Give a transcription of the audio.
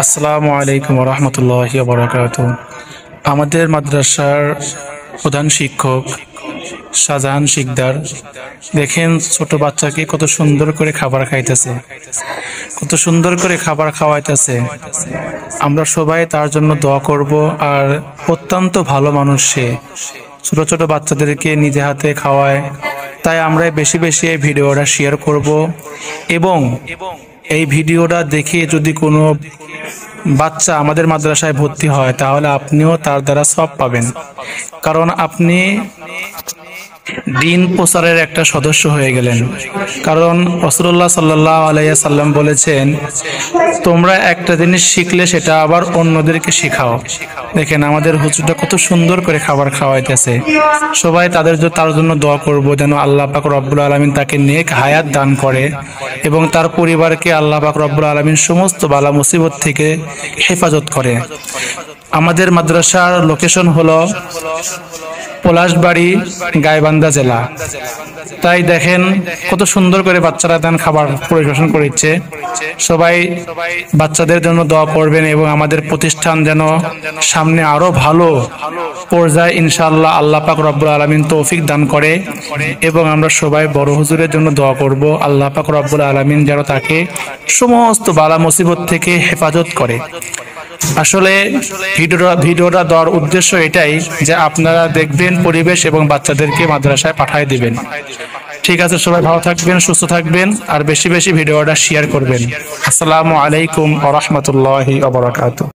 আসসালামু আলাইকুম ওয়া রাহমাতুল্লাহি ওয়া বারাকাতুহু। আমাদের মাদ্রাসার প্রধান শিক্ষক শাহজাহান শিকদার, দেখেন ছোট বাচ্চাকে কত সুন্দর করে খাবার খাইতেছে, কত সুন্দর করে খাবার খাওয়াইতেছে। আমরা সবাই তার জন্য দোয়া করব। আর অত্যন্ত ভালো মানুষ সে, ছোট ছোট বাচ্চাদেরকে নিজে হাতে খাওয়ায়। তাই আমরা বেশি বেশি এই ভিডিওটা শেয়ার করব, এবং এই ভিডিওটা দেখে যদি কোনো বাচ্চা আমাদের মাদ্রাসায় ভর্তি হয় তাহলে আপনিও তার দ্বারা সওয়াব পাবেন, কারণ আপনি দিন প্রচারের একটা সদস্য হয়ে গেলেন। কারণ রাসূলুল্লাহ সাল্লাল্লাহু আলাইহি সাল্লাম বলেছেন, তোমরা একটা জিনিস শিখলে সেটা আবার অন্যদেরকে শেখাও। দেখেন আমাদের হুজুরটা কত সুন্দর করে খাবার খাওয়াইতেছে। সবাই তার জন্য দোয়া করব, যেন আল্লাহ পাক রব্বুল আলামিন তাকে নেক হায়াত দান করে এবং তার পরিবারকে আল্লাহ পাক রব্বুল আলামিন সমস্ত বালা মুসিবত থেকে হেফাজত করে। আমাদের মাদ্রাসার লোকেশন হলো পলাশবাড়ি, গাইবান্ধা জেলা। তাই দেখেন কত সুন্দর করে বাচ্চারা দেন খাবার পরিবেশন করছে। সবাই বাচ্চাদের জন্য দোয়া করবেন এবং আমাদের প্রতিষ্ঠান যেন সামনে আরো ভালো পর্যায়ে ইনশাআল্লাহ আল্লাহ পাক রব্বুল আলামিন তৌফিক দান করে। এবং আমরা সবাই বড় হুজুরের জন্য দোয়া করব, আল্লাহ পাক রব্বুল আলামিন যেন তাকে সমস্ত বালা মুসিবত থেকে হেফাজত করে। আসলে ভিডিওটা দেওয়ার উদ্দেশ্য এটাই যে আপনারা দেখবেন পরিবেশ এবং বাচ্চাদেরকে মাদ্রাসায় পাঠিয়ে দিবেন। ঠিক আছে, সবাই ভালো থাকবেন, সুস্থ থাকবেন, আর বেশি বেশি ভিডিওটা শেয়ার করবেন। আসসালামু আলাইকুম ওয়া রাহমাতুল্লাহি ওয়া বারাকাতুহু।